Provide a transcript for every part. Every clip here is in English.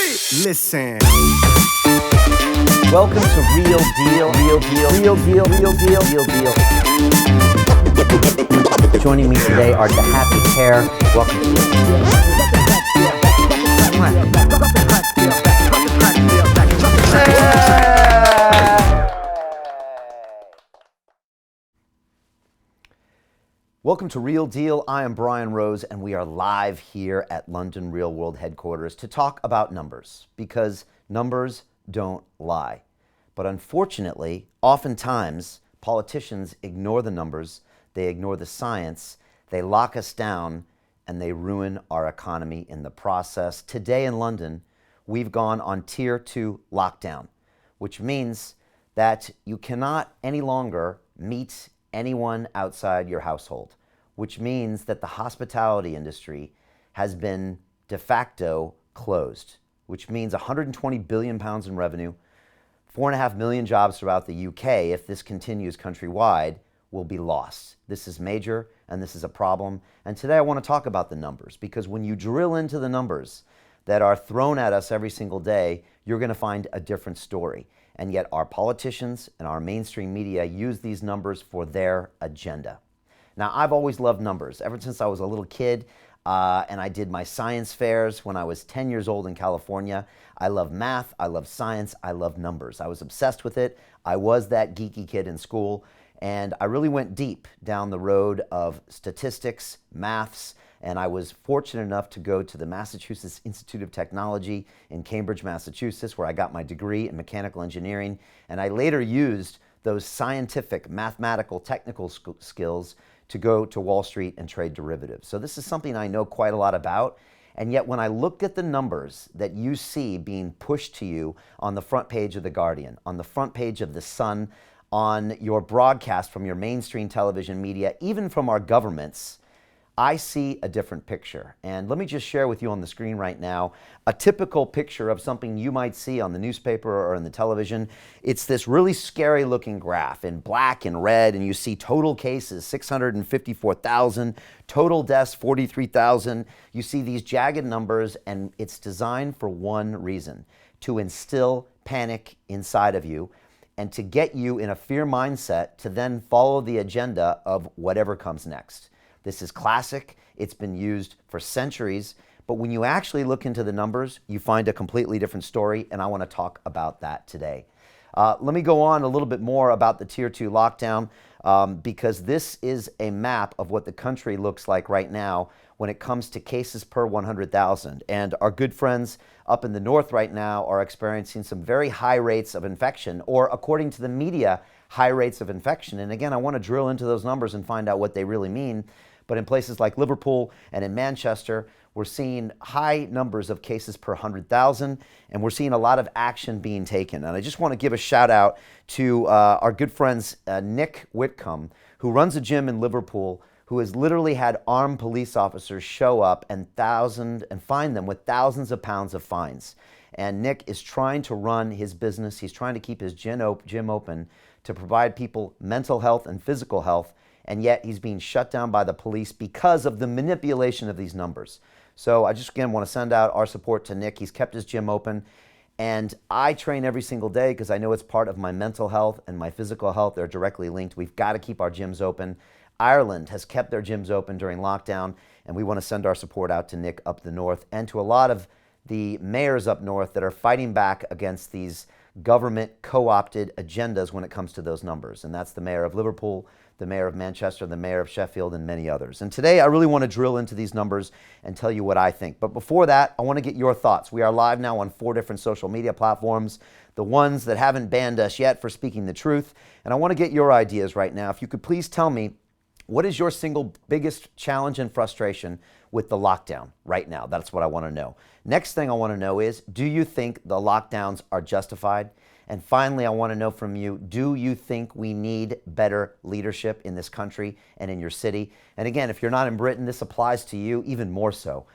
Listen. Welcome to Real Deal, Real Deal, Real Deal, Real Deal, Real Deal. Joining me today are the happy pair. Welcome to Real Welcome to Real Deal. I am Brian Rose, and we are live here at London Real World headquarters to talk about numbers, because numbers don't lie. But unfortunately, oftentimes, politicians ignore the numbers, they ignore the science, they lock us down, and they ruin our economy in the process. Today in London, we've gone on Tier 2 lockdown, which means that you cannot any longer meet anyone outside your household, which means that the hospitality industry has been de facto closed, which means 120 billion pounds in revenue, 4.5 million jobs throughout the UK, if this continues countrywide, will be lost. This is major, and this is a problem. And today I want to talk about the numbers, because when you drill into the numbers that are thrown at us every single day, you're going to find a different story. And yet our politicians and our mainstream media use these numbers for their agenda. Now, I've always loved numbers. Ever since I was a little kid, and I did my science fairs when I was 10 years old in California. I love math, I love science, I love numbers. I was obsessed with it. I was that geeky kid in school, and I really went deep down the road of statistics, maths, and I was fortunate enough to go to the Massachusetts Institute of Technology in Cambridge, Massachusetts, where I got my degree in mechanical engineering, and I later used those scientific, mathematical, technical skills to go to Wall Street and trade derivatives. So this is something I know quite a lot about, and yet when I looked at the numbers that you see being pushed to you on the front page of The Guardian, on the front page of The Sun, on your broadcast from your mainstream television media, even from our governments, I see a different picture. And let me just share with you on the screen right now a typical picture of something you might see on the newspaper or in the television. It's this really scary looking graph in black and red, and you see total cases, 654,000, total deaths, 43,000. You see these jagged numbers, and it's designed for one reason: to instill panic inside of you and to get you in a fear mindset to then follow the agenda of whatever comes next. This is classic. It's been used for centuries. But when you actually look into the numbers, you find a completely different story, and I want to talk about that today. Let me go on a little bit more about the Tier 2 lockdown, because this is a map of what the country looks like right now when it comes to cases per 100,000. And our good friends up in the north right now are experiencing some very high rates of infection, or according to the media, high rates of infection. And again, I want to drill into those numbers and find out what they really mean. But in places like Liverpool and in Manchester, we're seeing high numbers of cases per 100,000, and we're seeing a lot of action being taken. And I just want to give a shout out to our good friends, Nick Whitcomb, who runs a gym in Liverpool, who has literally had armed police officers show up and fine them with thousands of pounds of fines. And Nick is trying to run his business. He's trying to keep his gym open to provide people mental health and physical health, and yet he's being shut down by the police because of the manipulation of these numbers. So I just, again, want to send out our support to Nick. He's kept his gym open, and I train every single day because I know it's part of my mental health and my physical health. They're directly linked. We've got to keep our gyms open. Ireland has kept their gyms open during lockdown, and we want to send our support out to Nick up the north and to a lot of the mayors up north that are fighting back against these government co-opted agendas when it comes to those numbers. And that's the mayor of Liverpool, the mayor of Manchester, the mayor of Sheffield, and many others. And today I really want to drill into these numbers and tell you what I think. But before that, I want to get your thoughts. We are live now on 4 different social media platforms, the ones that haven't banned us yet for speaking the truth. And I want to get your ideas right now. If you could please tell me, what is your single biggest challenge and frustration with the lockdown right now? That's what I want to know. Next thing I want to know is, do you think the lockdowns are justified? And finally, I want to know from you, do you think we need better leadership in this country and in your city? And again, if you're not in Britain, this applies to you even more so.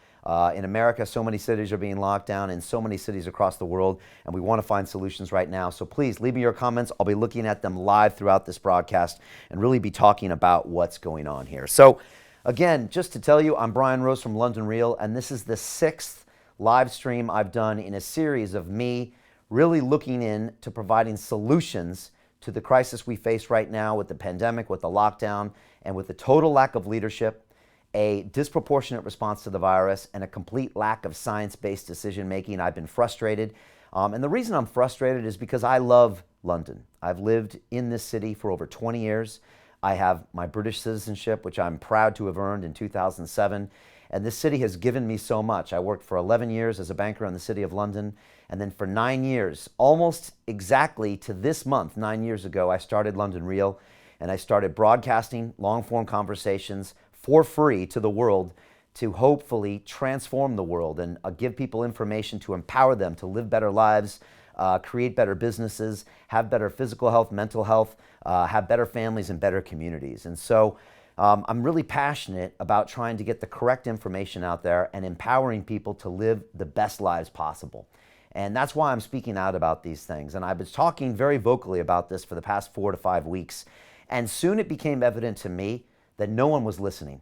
In America, so many cities are being locked down in so many cities across the world, and we want to find solutions right now. So please leave me your comments. I'll be looking at them live throughout this broadcast and really be talking about what's going on here. So again, just to tell you, I'm Brian Rose from London Real, and this is the 6th live stream I've done in a series of me really looking in to providing solutions to the crisis we face right now with the pandemic, with the lockdown, and with the total lack of leadership, a disproportionate response to the virus, and a complete lack of science-based decision-making. I've been frustrated. And the reason I'm frustrated is because I love London. I've lived in this city for over 20 years. I have my British citizenship, which I'm proud to have earned in 2007. And this city has given me so much. I worked for 11 years as a banker in the City of London. And then for 9 years, almost exactly to this month, 9 years ago, I started London Real. And I started broadcasting long-form conversations for free to the world to hopefully transform the world and give people information to empower them to live better lives, create better businesses, have better physical health, mental health, have better families and better communities. And so I'm really passionate about trying to get the correct information out there and empowering people to live the best lives possible. And that's why I'm speaking out about these things. And I've been talking very vocally about this for the past 4 to 5 weeks. And soon it became evident to me that no one was listening,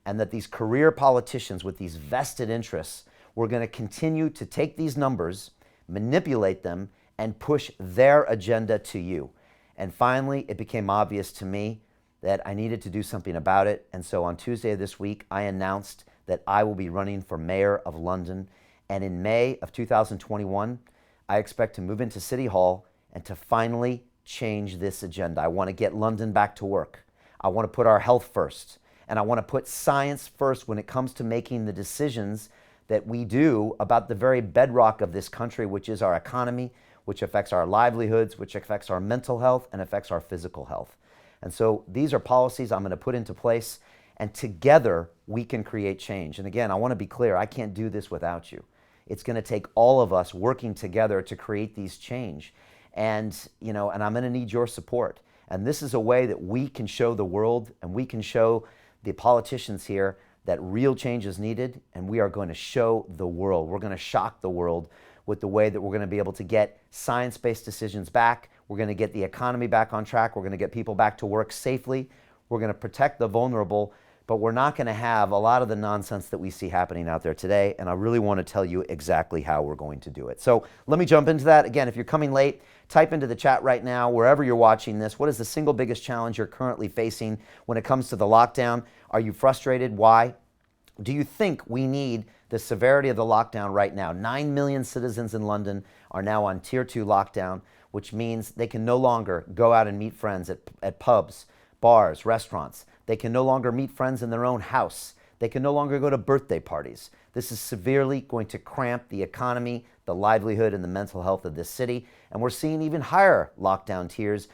and that these career politicians with these vested interests were going to continue to take these numbers, manipulate them, and push their agenda to you. And finally, it became obvious to me that I needed to do something about it. And so on Tuesday of this week, I announced that I will be running for mayor of London. And in May of 2021, I expect to move into City Hall and to finally change this agenda. I want to get London back to work. I want to put our health first. And I want to put science first when it comes to making the decisions that we do about the very bedrock of this country, which is our economy, which affects our livelihoods, which affects our mental health, and affects our physical health. And so these are policies I'm going to put into place, and together we can create change. And again, I want to be clear, I can't do this without you. It's going to take all of us working together to create these change. And I'm going to need your support. And this is a way that we can show the world, and we can show the politicians here that real change is needed, and we are going to show the world. We're going to shock the world with the way that we're going to be able to get science-based decisions back. We're going to get the economy back on track. We're going to get people back to work safely. We're going to protect the vulnerable, but we're not going to have a lot of the nonsense that we see happening out there today, and I really want to tell you exactly how we're going to do it. So let me jump into that. Again, if you're coming late, type into the chat right now, wherever you're watching this, what is the single biggest challenge you're currently facing when it comes to the lockdown? Are you frustrated? Why? Do you think we need the severity of the lockdown right now? 9 million citizens in London are now on Tier 2 lockdown, which means they can no longer go out and meet friends at pubs, bars, restaurants. They can no longer meet friends in their own house. They can no longer go to birthday parties. This is severely going to cramp the economy, the livelihood, and the mental health of this city. And we're seeing even higher lockdown tiers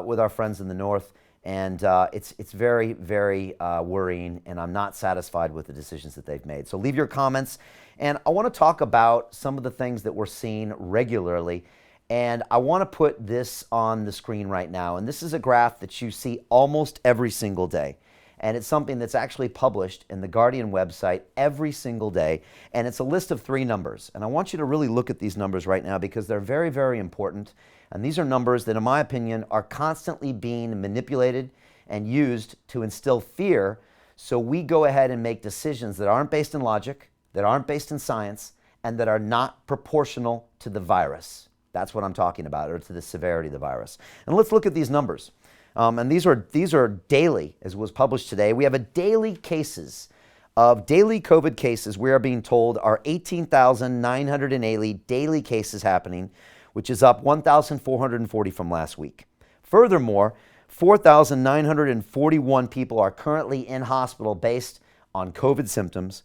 with our friends in the north. And it's very, very worrying, and I'm not satisfied with the decisions that they've made. So leave your comments. And I want to talk about some of the things that we're seeing regularly. And I want to put this on the screen right now. And this is a graph that you see almost every single day. And it's something that's actually published in the Guardian website every single day. And it's a list of 3 numbers. And I want you to really look at these numbers right now because they're very, very important. And these are numbers that, in my opinion, are constantly being manipulated and used to instill fear. So we go ahead and make decisions that aren't based in logic, that aren't based in science, and that are not proportional to the virus. That's what I'm talking about, or to the severity of the virus. And let's look at these numbers. And these are daily, as was published today. We have a daily cases of daily COVID cases. We are being told are 18,980 daily cases happening, which is up 1,440 from last week. Furthermore, 4,941 people are currently in hospital based on COVID symptoms,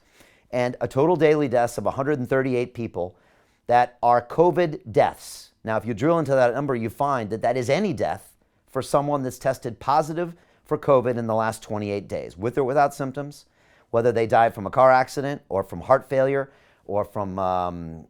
and a total daily deaths of 138 people that are COVID deaths. Now, if you drill into that number, you find that that is any death for someone that's tested positive for COVID in the last 28 days, with or without symptoms, whether they died from a car accident or from heart failure or from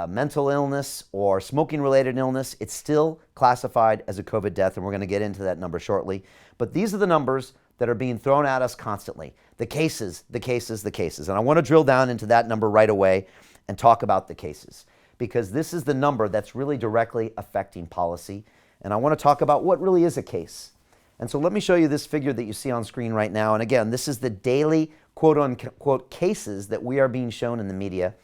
mental illness or smoking-related illness. It's still classified as a COVID death, and we're going to get into that number shortly. But these are the numbers that are being thrown at us constantly. The cases, the cases, the cases. And I want to drill down into that number right away and talk about the cases, because this is the number that's really directly affecting policy. And I want to talk about what really is a case. And so let me show you this figure that you see on screen right now. And again, this is the daily quote-unquote cases that we are being shown in the media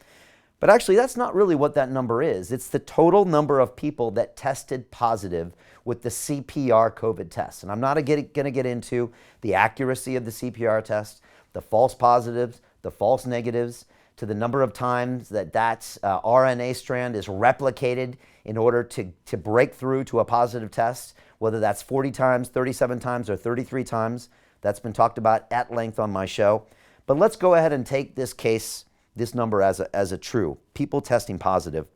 But actually, that's not really what that number is. It's the total number of people that tested positive with the CPR COVID test. And I'm not going to get into the accuracy of the CPR test, the false positives, the false negatives, to the number of times that RNA strand is replicated in order to break through to a positive test, whether that's 40 times, 37 times, or 33 times. That's been talked about at length on my show. But let's go ahead and take this case, this number as a true. People testing positive.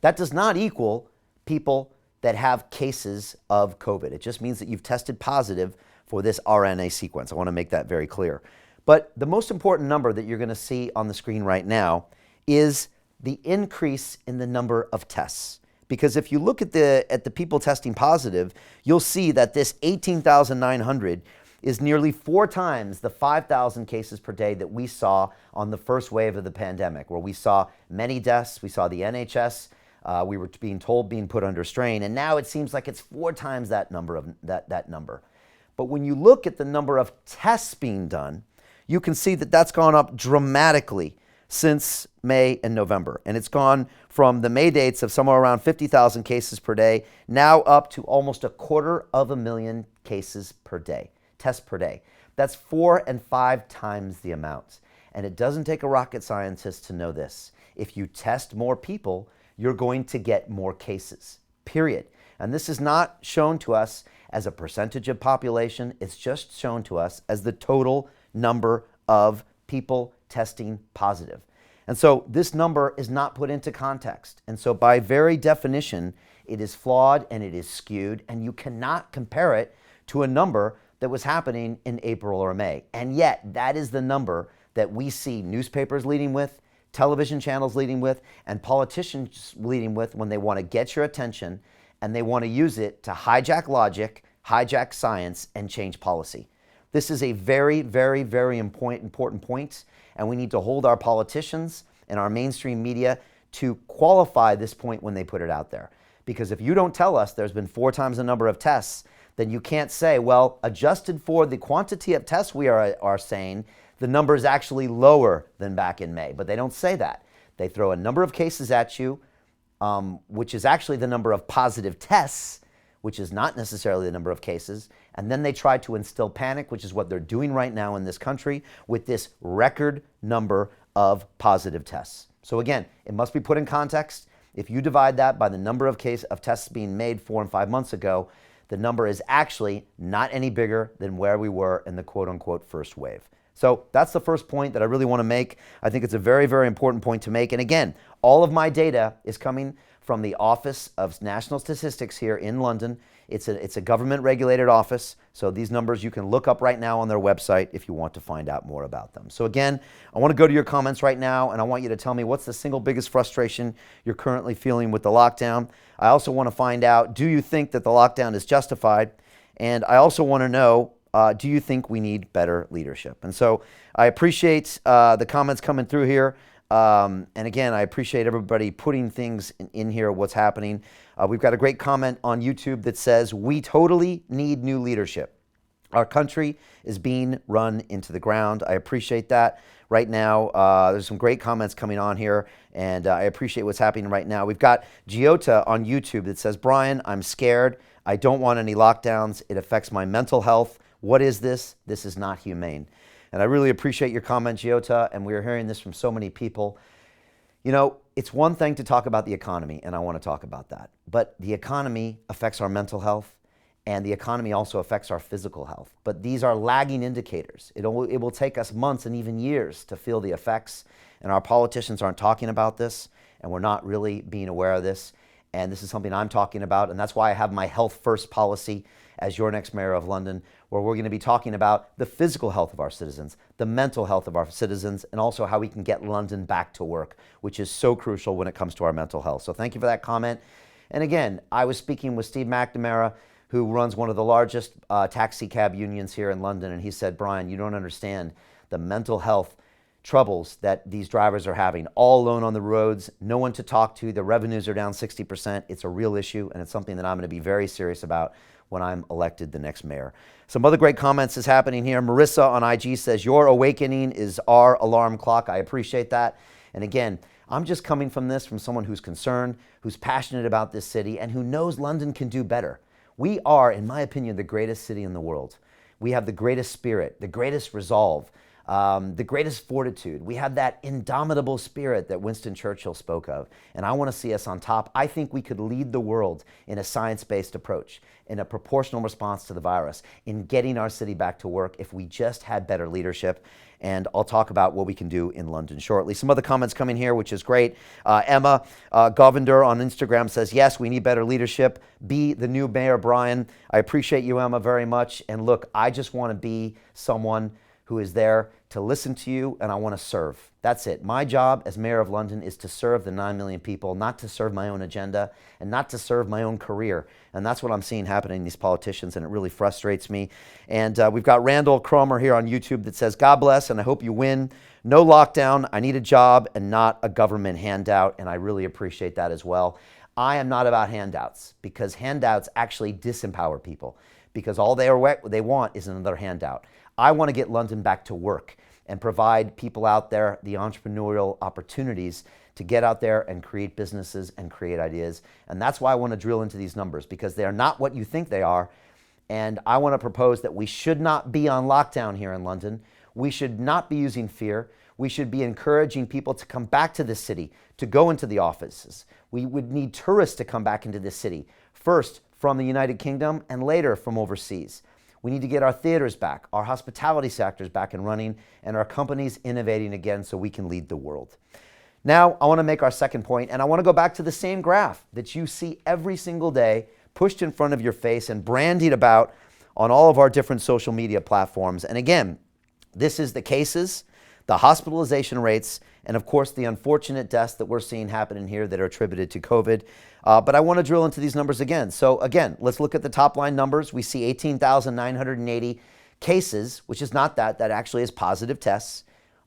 That does not equal people that have cases of COVID. It just means that you've tested positive for this RNA sequence. I want to make that very clear. But the most important number that you're going to see on the screen right now is the increase in the number of tests. Because if you look at the people testing positive, you'll see that this 18,900 is nearly 4 times the 5,000 cases per day that we saw on the first wave of the pandemic, where we saw many deaths. We saw the NHS, we were being told, being put under strain, and now it seems like it's 4 times that number. That number. But when you look at the number of tests being done, you can see that that's gone up dramatically since May and November. And it's gone from the May dates of somewhere around 50,000 cases per day, now up to almost 250,000 cases per day, tests per day. That's 4 and 5 times the amount. And it doesn't take a rocket scientist to know this. If you test more people, you're going to get more cases, period. And this is not shown to us as a percentage of population. It's just shown to us as the total number of people testing positive. And so this number is not put into context. And so by very definition, it is flawed and it is skewed, and you cannot compare it to a number that was happening in April or May. And yet that is the number that we see newspapers leading with, television channels leading with, and politicians leading with when they want to get your attention and they want to use it to hijack logic, hijack science, and change policy. This is a very, very, very important point, and we need to hold our politicians and our mainstream media to qualify this point when they put it out there. Because if you don't tell us there's been 4 times the number of tests, then you can't say, well, adjusted for the quantity of tests we are saying, the number is actually lower than back in May. But they don't say that. They throw a number of cases at you, which is actually the number of positive tests, which is not necessarily the number of cases. And then they try to instill panic, which is what they're doing right now in this country with this record number of positive tests. So again, it must be put in context. If you divide that by the number of tests being made 4 and 5 months ago, the number is actually not any bigger than where we were in the quote-unquote first wave. So that's the first point that I really want to make. I think it's a very, very important point to make. And again, all of my data is coming from the Office of National Statistics here in London. It's a government-regulated office, so these numbers you can look up right now on their website if you want to find out more about them. So again, I want to go to your comments right now, and I want you to tell me what's the single biggest frustration you're currently feeling with the lockdown. I also want to find out, do you think that the lockdown is justified? And I also want to know, do you think we need better leadership? And so I appreciate the comments coming through here. And again, I appreciate everybody putting things in here, what's happening. We've got a great comment on YouTube that says, we totally need new leadership. Our country is being run into the ground. I appreciate that. Right now, there's some great comments coming on here, and I appreciate what's happening right now. We've got Giota on YouTube that says, Brian, I'm scared. I don't want any lockdowns. It affects my mental health. What is this? This is not humane. And I really appreciate your comment, Giota, and we're hearing this from so many people. You know, it's one thing to talk about the economy, and I want to talk about that. But the economy affects our mental health, and the economy also affects our physical health. But these are lagging indicators. It will take us months and even years to feel the effects, and our politicians aren't talking about this, and we're not really being aware of this. And this is something I'm talking about, and that's why I have my Health First policy as your next mayor of London, where we're going to be talking about the physical health of our citizens, the mental health of our citizens, and also how we can get London back to work, which is so crucial when it comes to our mental health. So thank you for that comment. And again, I was speaking with Steve McNamara, who runs one of the largest taxi cab unions here in London, and he said, Brian, you don't understand the mental health troubles that these drivers are having, all alone on the roads, no one to talk to, the revenues are down 60%. It's a real issue, and it's something that I'm going to be very serious about when I'm elected the next mayor. Some other great comments is happening here. Marissa on IG says, your awakening is our alarm clock. I appreciate that. And again, I'm just coming from this from someone who's concerned, who's passionate about this city, and who knows London can do better. We are, in my opinion, the greatest city in the world. We have the greatest spirit, the greatest resolve, the greatest fortitude. We have that indomitable spirit that Winston Churchill spoke of, and I want to see us on top. I think we could lead the world in a science-based approach, in a proportional response to the virus, in getting our city back to work if we just had better leadership. And I'll talk about what we can do in London shortly. Some other comments coming here, which is great. Emma Govender on Instagram says, yes, we need better leadership. Be the new Mayor Brian. I appreciate you, Emma, very much. And look, I just want to be someone who is there to listen to you, and I want to serve. That's it. My job as Mayor of London is to serve the 9 million people, not to serve my own agenda and not to serve my own career. And that's what I'm seeing happening in these politicians, and it really frustrates me. And we've got Randall Cromer here on YouTube that says, God bless, and I hope you win. No lockdown. I need a job and not a government handout, and I really appreciate that as well. I am not about handouts, because handouts actually disempower people, because all they want is another handout. I want to get London back to work and provide people out there the entrepreneurial opportunities to get out there and create businesses and create ideas. And that's why I want to drill into these numbers, because they are not what you think they are. And I want to propose that we should not be on lockdown here in London. We should not be using fear. We should be encouraging people to come back to this city, to go into the offices. We would need tourists to come back into this city, first from the United Kingdom and later from overseas. We need to get our theaters back, our hospitality sectors back and running, and our companies innovating again so we can lead the world. Now, I want to make our second point, and I want to go back to the same graph that you see every single day pushed in front of your face and brandied about on all of our different social media platforms. And again, this is the cases, the hospitalization rates, and of course the unfortunate deaths that we're seeing happening here that are attributed to COVID. But I want to drill into these numbers again. So again, let's look at the top line numbers. We see 18,980 cases, which is not that actually is positive tests.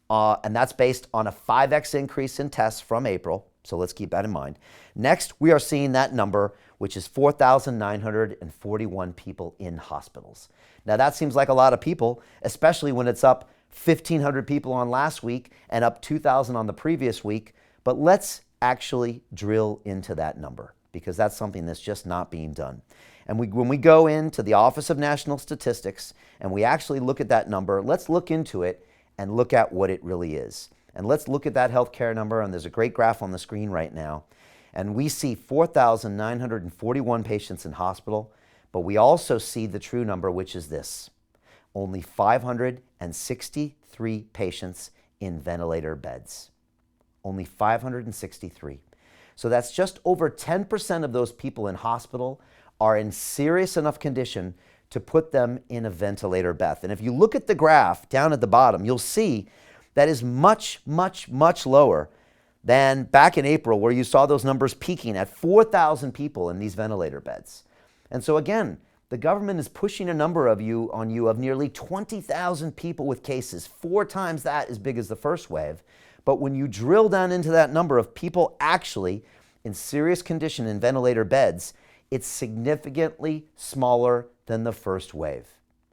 And that's based on a 5x increase in tests from April. So let's keep that in mind. Next, we are seeing that number, which is 4,941 people in hospitals. Now that seems like a lot of people, especially when it's up 1,500 people on last week and up 2,000 on the previous week. But let's actually drill into that number, because that's something that's just not being done. And when we go into the Office of National Statistics and we actually look at that number, let's look into it and look at what it really is. And let's look at that healthcare number, and there's a great graph on the screen right now. And we see 4,941 patients in hospital, but we also see the true number, which is this: only 563 patients in ventilator beds. Only 563. So that's just over 10% of those people in hospital are in serious enough condition to put them in a ventilator bed. And if you look at the graph down at the bottom, you'll see that is much, much, much lower than back in April, where you saw those numbers peaking at 4,000 people in these ventilator beds. And so again, the government is pushing a number of nearly 20,000 people with cases, 4 times that as big as the first wave. But when you drill down into that number of people actually in serious condition in ventilator beds, it's significantly smaller than the first wave.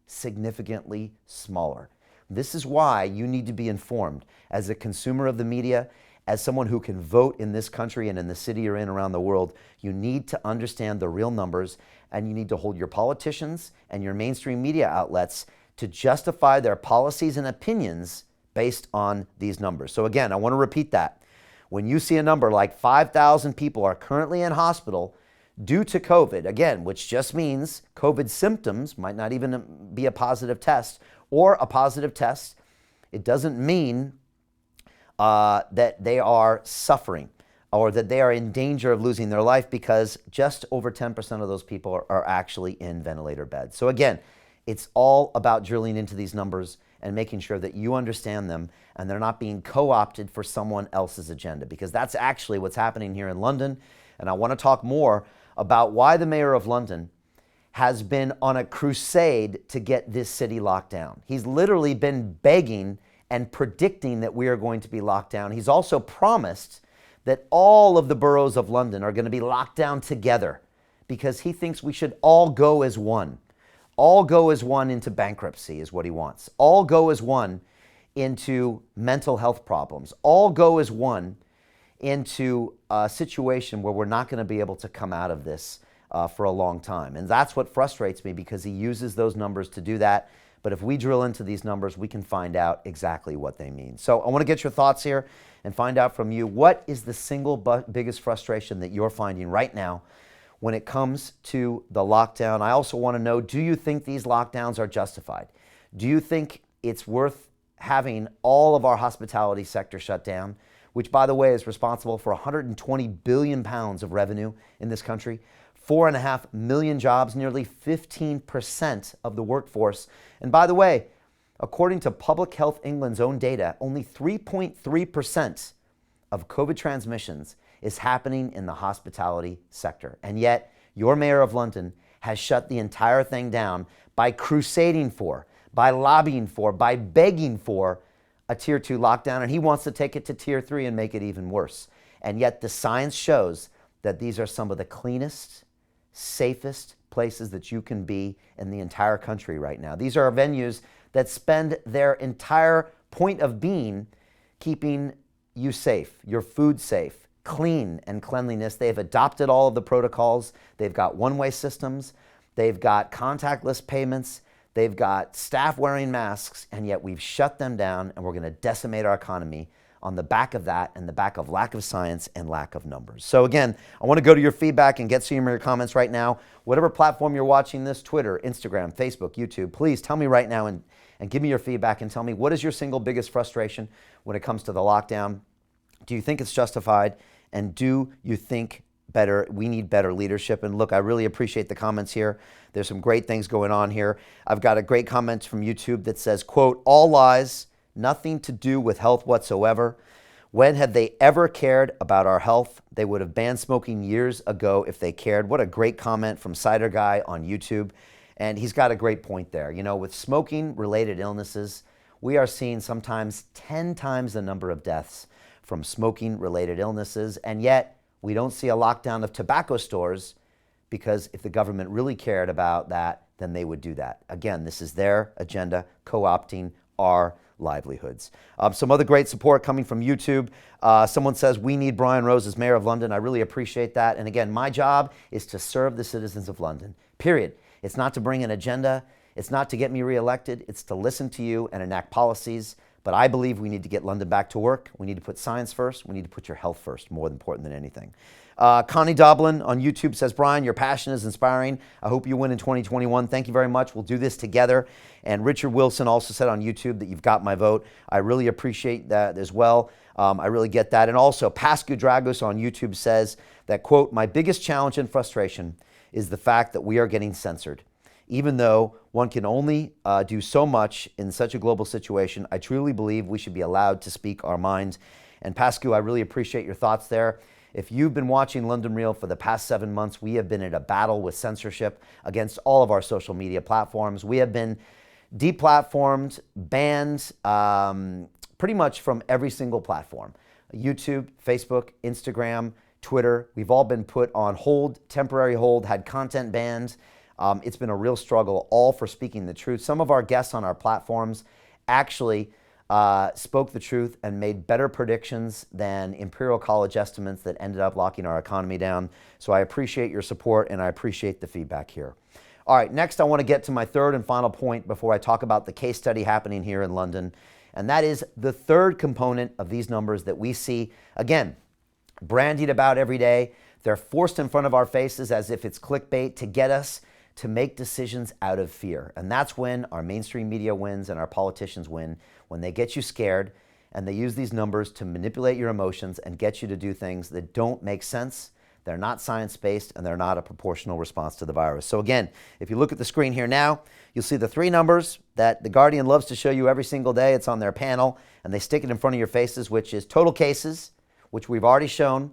Significantly smaller. This is why you need to be informed as a consumer of the media, as someone who can vote in this country and in the city you're in around the world. You need to understand the real numbers, and you need to hold your politicians and your mainstream media outlets to justify their policies and opinions based on these numbers. So again, I want to repeat that. When you see a number like 5,000 people are currently in hospital due to COVID, again, which just means COVID symptoms, might not even be a positive test, or a positive test, it doesn't mean that they are suffering or that they are in danger of losing their life, because just over 10% of those people are actually in ventilator beds. So again, it's all about drilling into these numbers and making sure that you understand them and they're not being co-opted for someone else's agenda, because that's actually what's happening here in London. And I want to talk more about why the Mayor of London has been on a crusade to get this city locked down. He's literally been begging and predicting that we are going to be locked down. He's also promised that all of the boroughs of London are going to be locked down together, because he thinks we should all go as one. All go as one into bankruptcy is what he wants. All go as one into mental health problems. All go as one into a situation where we're not going to be able to come out of this for a long time. And that's what frustrates me, because he uses those numbers to do that. But if we drill into these numbers, we can find out exactly what they mean. So I want to get your thoughts here and find out from you, what is the single biggest frustration that you're finding right now when it comes to the lockdown? I also want to know, do you think these lockdowns are justified? Do you think it's worth having all of our hospitality sector shut down, which, by the way, is responsible for 120 billion pounds of revenue in this country, 4.5 million jobs, nearly 15% of the workforce. And by the way, according to Public Health England's own data, only 3.3% of COVID transmissions is happening in the hospitality sector. And yet, your mayor of London has shut the entire thing down by crusading for, by lobbying for, by begging for a Tier 2 lockdown, and he wants to take it to Tier 3 and make it even worse. And yet the science shows that these are some of the cleanest, safest places that you can be in the entire country right now. These are venues that spend their entire point of being keeping you safe, your food safe, clean and cleanliness. They've adopted all of the protocols. They've got one-way systems. They've got contactless payments. They've got staff wearing masks, and yet we've shut them down, and we're going to decimate our economy on the back of that and the back of lack of science and lack of numbers. So again, I want to go to your feedback and get some of your comments right now. Whatever platform you're watching this, Twitter, Instagram, Facebook, YouTube, please tell me right now and give me your feedback and tell me, what is your single biggest frustration when it comes to the lockdown? Do you think it's justified? And do you think we need better leadership? And look, I really appreciate the comments here. There's some great things going on here. I've got a great comment from YouTube that says, quote, "All lies, nothing to do with health whatsoever. When had they ever cared about our health? They would have banned smoking years ago if they cared." What a great comment from Cider Guy on YouTube. And he's got a great point there. You know, with smoking-related illnesses, we are seeing sometimes 10 times the number of deaths from smoking-related illnesses, and yet we don't see a lockdown of tobacco stores, because if the government really cared about that, then they would do that. Again, this is their agenda, co-opting our livelihoods. Some other great support coming from YouTube. Someone says, "We need Brian Rose as Mayor of London." I really appreciate that. And again, my job is to serve the citizens of London, period. It's not to bring an agenda. It's not to get me reelected. It's to listen to you and enact policies. But I believe we need to get London back to work. We need to put science first. We need to put your health first, more important than anything. Connie Doblin on YouTube says, "Brian, your passion is inspiring. I hope you win in 2021. Thank you very much. We'll do this together." And Richard Wilson also said on YouTube that you've got my vote. I really appreciate that as well. I really get that. And also, Pascu Dragos on YouTube says that, quote, "My biggest challenge and frustration is the fact that we are getting censored. Even though one can only do so much in such a global situation, I truly believe we should be allowed to speak our minds." And Pascu, I really appreciate your thoughts there. If you've been watching London Real for the past 7 months, we have been in a battle with censorship against all of our social media platforms. We have been deplatformed, banned pretty much from every single platform. YouTube, Facebook, Instagram, Twitter. We've all been put on hold, temporary hold, had content banned. It's been a real struggle, all for speaking the truth. Some of our guests on our platforms actually spoke the truth and made better predictions than Imperial College estimates that ended up locking our economy down. So I appreciate your support, and I appreciate the feedback here. All right, next I want to get to my third and final point before I talk about the case study happening here in London. And that is the third component of these numbers that we see, again, brandied about every day. They're forced in front of our faces as if it's clickbait to get us to make decisions out of fear. And that's when our mainstream media wins and our politicians win, when they get you scared and they use these numbers to manipulate your emotions and get you to do things that don't make sense. They're not science-based, and they're not a proportional response to the virus. So again, if you look at the screen here now, you'll see the three numbers that The Guardian loves to show you every single day. It's on their panel, and they stick it in front of your faces, which is total cases, which we've already shown,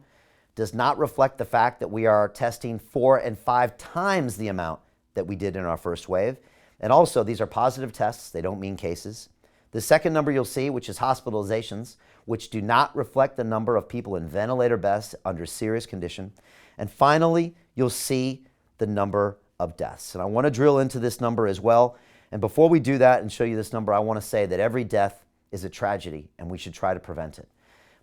does not reflect the fact that we are testing 4 and 5 times the amount that we did in our first wave. And also, these are positive tests. They don't mean cases. The second number you'll see, which is hospitalizations, which do not reflect the number of people in ventilator beds under serious condition. And finally, you'll see the number of deaths. And I want to drill into this number as well. And before we do that and show you this number, I want to say that every death is a tragedy, and we should try to prevent it.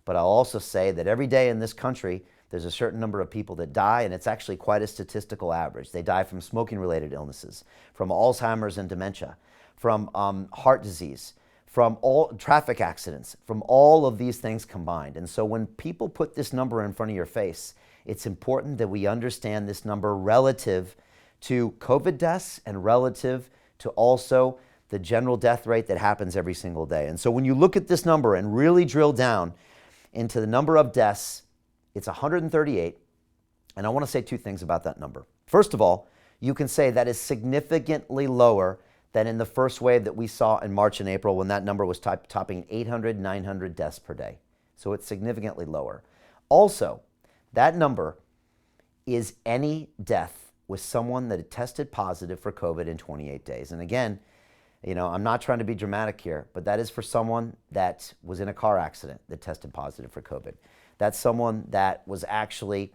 But I'll also say that every day in this country, there's a certain number of people that die, and it's actually quite a statistical average. They die from smoking-related illnesses, from Alzheimer's and dementia, from heart disease, from all traffic accidents, from all of these things combined. And so when people put this number in front of your face, it's important that we understand this number relative to COVID deaths and relative to also the general death rate that happens every single day. And so when you look at this number and really drill down into the number of deaths, it's 138. And I want to say two things about that number. First of all, you can say that is significantly lower than in the first wave that we saw in March and April, when that number was topping 800, 900 deaths per day. So it's significantly lower. Also, that number is any death with someone that had tested positive for COVID in 28 days. And again, I'm not trying to be dramatic here, but that is for someone that was in a car accident that tested positive for COVID. That's someone that was actually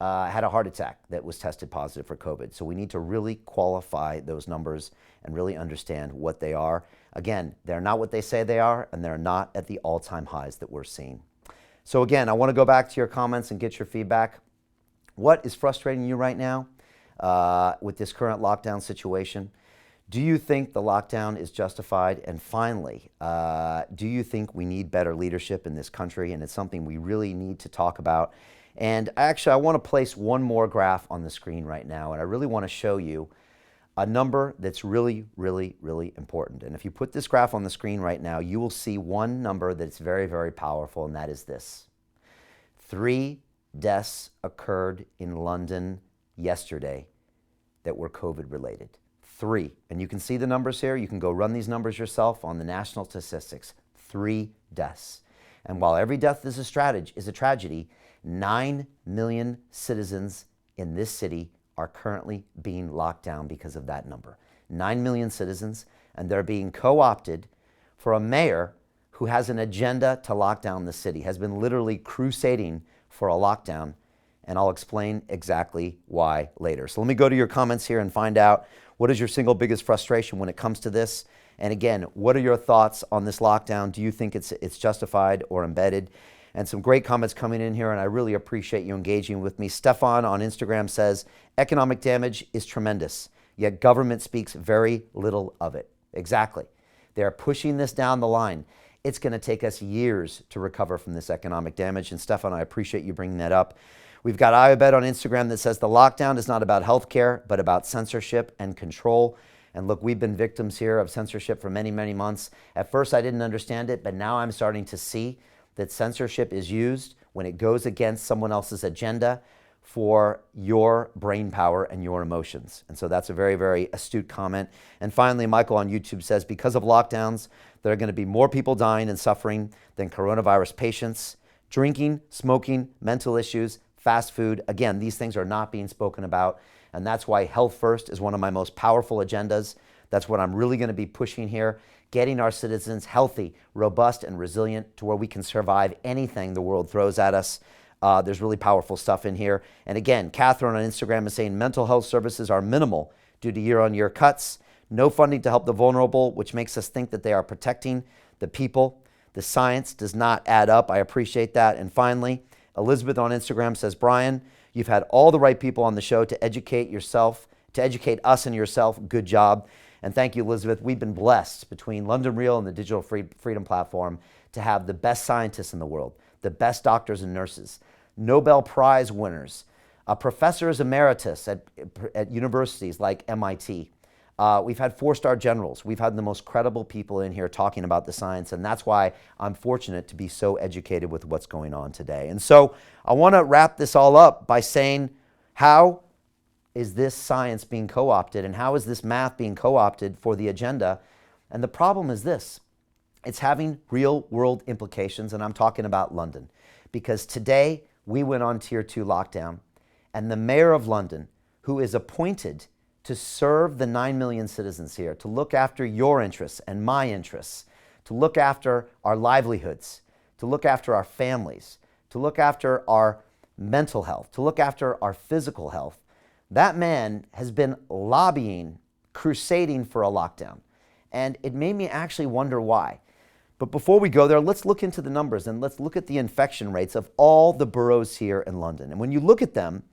had a heart attack that was tested positive for COVID. So we need to really qualify those numbers and really understand what they are. Again, they're not what they say they are, and they're not at the all-time highs that we're seeing. So again, I want to go back to your comments and get your feedback. What is frustrating you right now with this current lockdown situation? Do you think the lockdown is justified? And finally, do you think we need better leadership in this country? And it's something we really need to talk about. And actually, I want to place one more graph on the screen right now, and I really want to show you a number that's really, really, really important. And if you put this graph on the screen right now, you will see one number that's very, very powerful, and that is this. 3 deaths occurred in London yesterday that were COVID related. 3. And you can see the numbers here. You can go run these numbers yourself on the national statistics. 3 deaths. And while every death is a tragedy, 9 million citizens in this city are currently being locked down because of that number. 9 million citizens, and they're being co-opted for a mayor who has an agenda to lock down the city, has been literally crusading for a lockdown, and I'll explain exactly why later. So let me go to your comments here and find out what is your single biggest frustration when it comes to this. And again, what are your thoughts on this lockdown? Do you think it's justified or embedded? And some great comments coming in here, and I really appreciate you engaging with me. Stefan on Instagram says, economic damage is tremendous, yet government speaks very little of it. Exactly. They're pushing this down the line. It's going to take us years to recover from this economic damage. And Stefan, I appreciate you bringing that up. We've got Iobed on Instagram that says the lockdown is not about healthcare, but about censorship and control. And look, we've been victims here of censorship for many, many months. At first, I didn't understand it, but now I'm starting to see that censorship is used when it goes against someone else's agenda for your brain power and your emotions. And so that's a very, very astute comment. And finally, Michael on YouTube says, because of lockdowns, there are going to be more people dying and suffering than coronavirus patients. Drinking, smoking, mental issues, fast food. Again, these things are not being spoken about. And that's why Health First is one of my most powerful agendas. That's what I'm really going to be pushing here, getting our citizens healthy, robust, and resilient to where we can survive anything the world throws at us. There's really powerful stuff in here. And again, Catherine on Instagram is saying mental health services are minimal due to year-on-year cuts, no funding to help the vulnerable, which makes us think that they are protecting the people. The science does not add up. I appreciate that. And finally, Elizabeth on Instagram says, Brian, you've had all the right people on the show to educate yourself, to educate us and yourself. Good job. And thank you, Elizabeth. We've been blessed between London Real and the Digital Freedom Platform to have the best scientists in the world, the best doctors and nurses, Nobel Prize winners, professors emeritus at universities like MIT. We've had 4-star generals. We've had the most credible people in here talking about the science, and that's why I'm fortunate to be so educated with what's going on today. And so I want to wrap this all up by saying, how is this science being co-opted, and how is this math being co-opted for the agenda? And the problem is this. It's having real-world implications, and I'm talking about London. Because today, we went on Tier 2 lockdown, and the mayor of London, who is appointed to serve the 9 million citizens here, to look after your interests and my interests, to look after our livelihoods, to look after our families, to look after our mental health, to look after our physical health, that man has been lobbying, crusading for a lockdown. And it made me actually wonder why. But before we go there, let's look into the numbers and let's look at the infection rates of all the boroughs here in London. And when you look at them,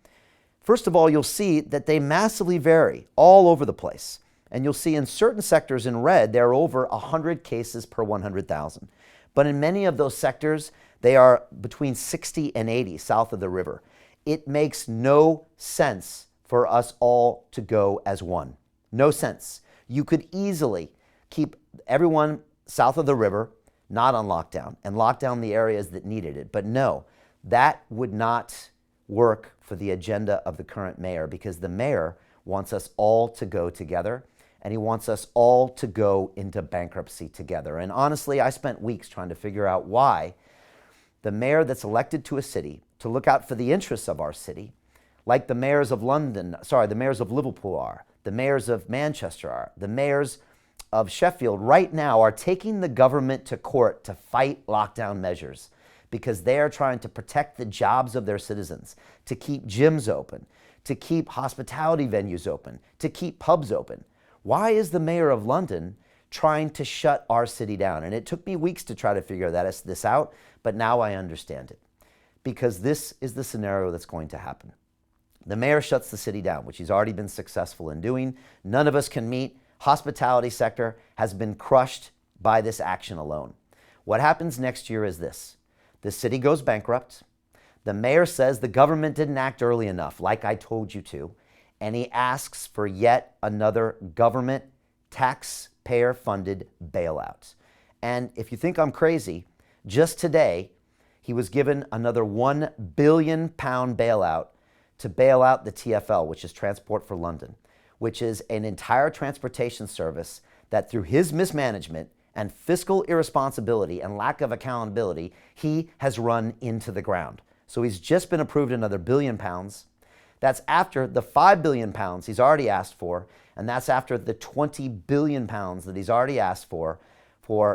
first of all, you'll see that they massively vary all over the place. And you'll see in certain sectors in red, there are over 100 cases per 100,000. But in many of those sectors, they are between 60 and 80 south of the river. It makes no sense for us all to go as one. No sense. You could easily keep everyone south of the river not on lockdown and lock down the areas that needed it. But no, that would not work for the agenda of the current mayor, because the mayor wants us all to go together, and he wants us all to go into bankruptcy together. And honestly, I spent weeks trying to figure out why the mayor that's elected to a city to look out for the interests of our city, like the mayors of the mayors of Liverpool are, the mayors of Manchester are, the mayors of Sheffield right now are taking the government to court to fight lockdown measures because they are trying to protect the jobs of their citizens, to keep gyms open, to keep hospitality venues open, to keep pubs open. Why is the mayor of London trying to shut our city down? And it took me weeks to try to figure this out, but now I understand it, because this is the scenario that's going to happen. The mayor shuts the city down, which he's already been successful in doing. None of us can meet. Hospitality sector has been crushed by this action alone. What happens next year is this. The city goes bankrupt. The mayor says the government didn't act early enough, like I told you to, and he asks for yet another government taxpayer-funded bailout. And if you think I'm crazy, just today, he was given another £1 billion bailout to bail out the TfL, which is Transport for London, which is an entire transportation service that through his mismanagement and fiscal irresponsibility and lack of accountability, he has run into the ground. So he's just been approved another £1 billion. That's after the £5 billion he's already asked for, and that's after the £20 billion that he's already asked for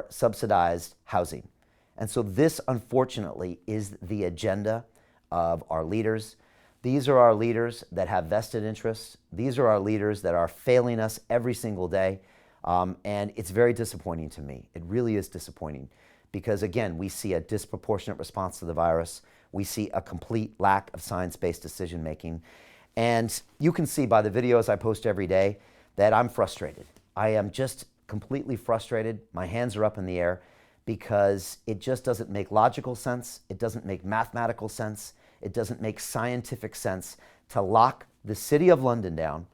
subsidized housing. And so this, unfortunately, is the agenda of our leaders. These are our leaders that have vested interests. These are our leaders that are failing us every single day. And it's very disappointing to me. It really is disappointing because, again, we see a disproportionate response to the virus. We see a complete lack of science-based decision-making. And you can see by the videos I post every day that I'm frustrated. I am just completely frustrated. My hands are up in the air because it just doesn't make logical sense. It doesn't make mathematical sense. It doesn't make scientific sense to lock the City of London down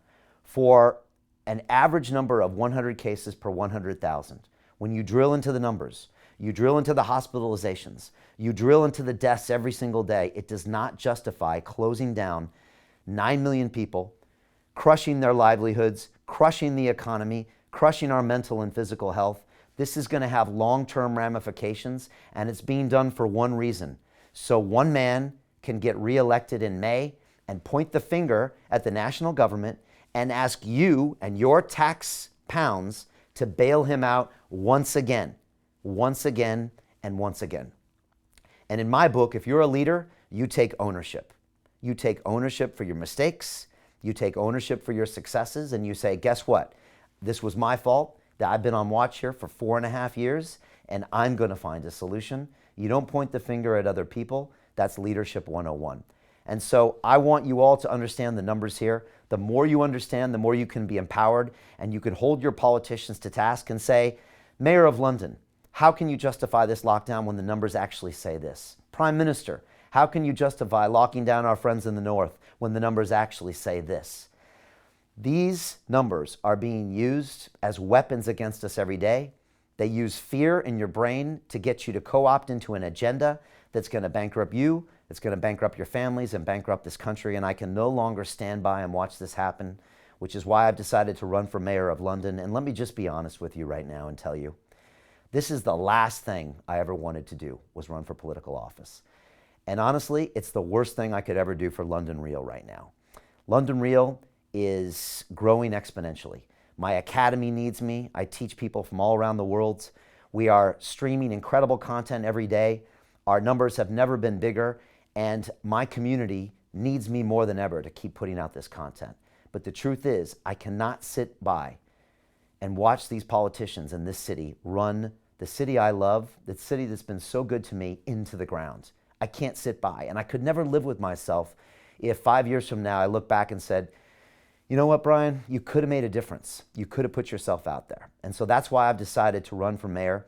for an average number of 100 cases per 100,000. When you drill into the numbers, you drill into the hospitalizations, you drill into the deaths every single day, it does not justify closing down 9 million people, crushing their livelihoods, crushing the economy, crushing our mental and physical health. This is going to have long-term ramifications, and it's being done for one reason. So one man can get reelected in May and point the finger at the national government and ask you and your tax pounds to bail him out once again, and once again. And in my book, if you're a leader, you take ownership. You take ownership for your mistakes, you take ownership for your successes, and you say, guess what? This was my fault, that I've been on watch here for 4.5 years, and I'm going to find a solution. You don't point the finger at other people. That's Leadership 101. And so I want you all to understand the numbers here. The more you understand, the more you can be empowered, and you can hold your politicians to task and say, Mayor of London, how can you justify this lockdown when the numbers actually say this? Prime Minister, how can you justify locking down our friends in the north when the numbers actually say this? These numbers are being used as weapons against us every day. They use fear in your brain to get you to co-opt into an agenda that's going to bankrupt you, that's going to bankrupt your families and bankrupt this country. And I can no longer stand by and watch this happen, which is why I've decided to run for mayor of London. And let me just be honest with you right now and tell you, this is the last thing I ever wanted to do, was run for political office. And honestly, it's the worst thing I could ever do for London Real right now. London Real is growing exponentially. My academy needs me. I teach people from all around the world. We are streaming incredible content every day. Our numbers have never been bigger, and my community needs me more than ever to keep putting out this content. But the truth is, I cannot sit by and watch these politicians in this city run the city I love, the city that's been so good to me, into the ground. I can't sit by, and I could never live with myself if 5 years from now I look back and said, you know what, Brian, you could have made a difference. You could have put yourself out there. And so that's why I've decided to run for mayor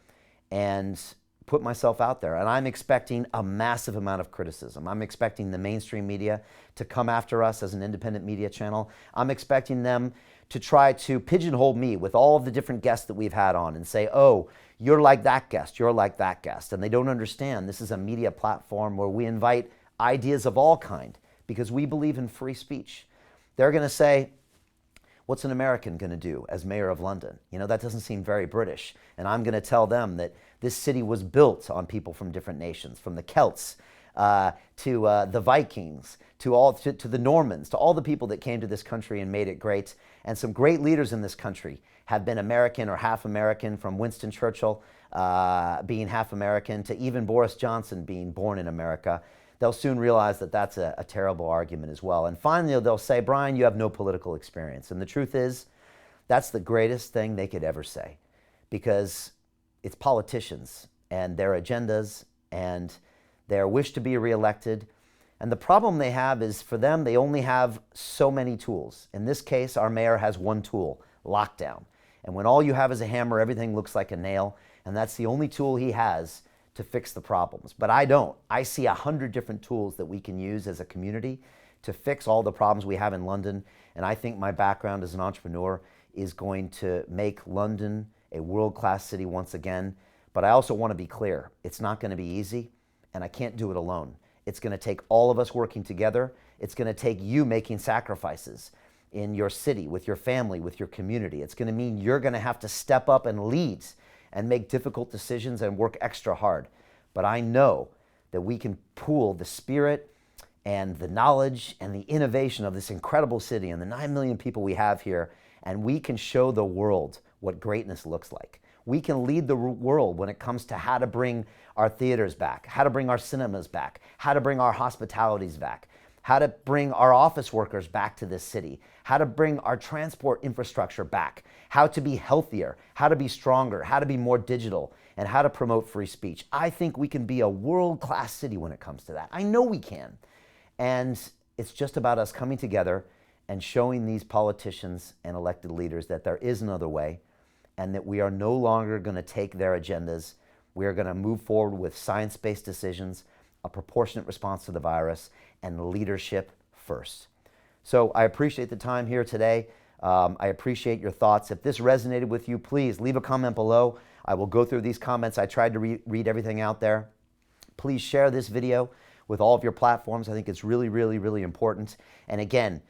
and put myself out there. And I'm expecting a massive amount of criticism. I'm expecting the mainstream media to come after us as an independent media channel. I'm expecting them to try to pigeonhole me with all of the different guests that we've had on and say, oh, you're like that guest, you're like that guest. And they don't understand this is a media platform where we invite ideas of all kind because we believe in free speech. They're going to say, what's an American going to do as mayor of London? You know, that doesn't seem very British. And I'm going to tell them that this city was built on people from different nations, from the Celts to the Vikings, to the Normans, to all the people that came to this country and made it great. And some great leaders in this country have been American or half American, from Winston Churchill being half American to even Boris Johnson being born in America. They'll soon realize that that's a terrible argument as well. And finally, they'll say, Brian, you have no political experience. And the truth is, that's the greatest thing they could ever say, because it's politicians and their agendas and their wish to be reelected. And the problem they have is, for them, they only have so many tools. In this case, our mayor has one tool: lockdown. And when all you have is a hammer, everything looks like a nail. And that's the only tool he has to fix the problems. But I don't. I see 100 different tools that we can use as a community to fix all the problems we have in London. And I think my background as an entrepreneur is going to make London a world-class city once again. But I also want to be clear, it's not going to be easy, and I can't do it alone. It's going to take all of us working together. It's going to take you making sacrifices in your city, with your family, with your community. It's going to mean you're going to have to step up and lead and make difficult decisions and work extra hard. But I know that we can pool the spirit and the knowledge and the innovation of this incredible city and the 9 million people we have here, and we can show the world what greatness looks like. We can lead the world when it comes to how to bring our theaters back, how to bring our cinemas back, how to bring our hospitalities back, how to bring our office workers back to this city, how to bring our transport infrastructure back, how to be healthier, how to be stronger, how to be more digital, and how to promote free speech. I think we can be a world-class city when it comes to that. I know we can. And it's just about us coming together and showing these politicians and elected leaders that there is another way, and that we are no longer going to take their agendas. We are going to move forward with science-based decisions, a proportionate response to the virus, and leadership first. So I appreciate the time here today. I appreciate your thoughts. If this resonated with you, please leave a comment below. I will go through these comments. I tried to read everything out there. Please share this video with all of your platforms. I think it's really, really, really important. And again,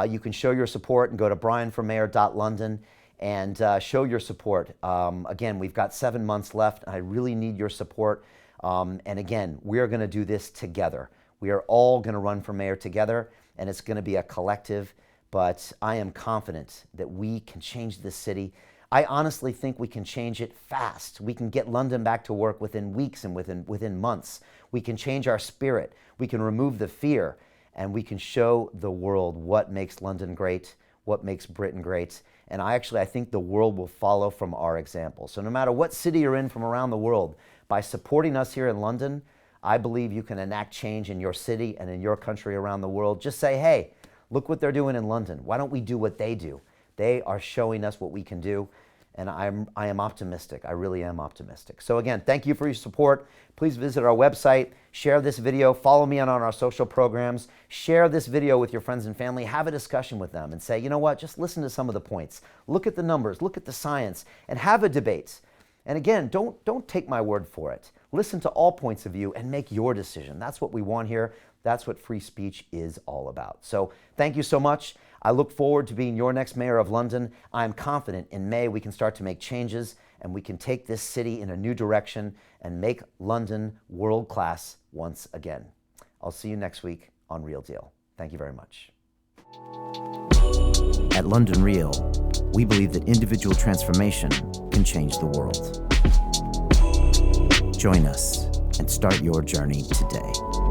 you can show your support and go to brianformayor.london and show your support. Again, we've got 7 months left. I really need your support. And again, we are going to do this together. We are all going to run for mayor together, and it's going to be a collective. But I am confident that we can change this city. I honestly think we can change it fast. We can get London back to work within weeks and within months. We can change our spirit. We can remove the fear, and we can show the world what makes London great, what makes Britain great. And I think the world will follow from our example. So no matter what city you're in from around the world, by supporting us here in London, I believe you can enact change in your city and in your country around the world. Just say, hey, look what they're doing in London. Why don't we do what they do? They are showing us what we can do. And I am optimistic. I really am optimistic. So again, thank you for your support. Please visit our website, share this video, follow me on our social programs, share this video with your friends and family, have a discussion with them and say, you know what, just listen to some of the points. Look at the numbers, look at the science, and have a debate. And again, don't take my word for it. Listen to all points of view and make your decision. That's what we want here. That's what free speech is all about. So thank you so much. I look forward to being your next mayor of London. I'm confident in May we can start to make changes and we can take this city in a new direction and make London world class once again. I'll see you next week on Real Deal. Thank you very much. At London Real, we believe that individual transformation can change the world. Join us and start your journey today.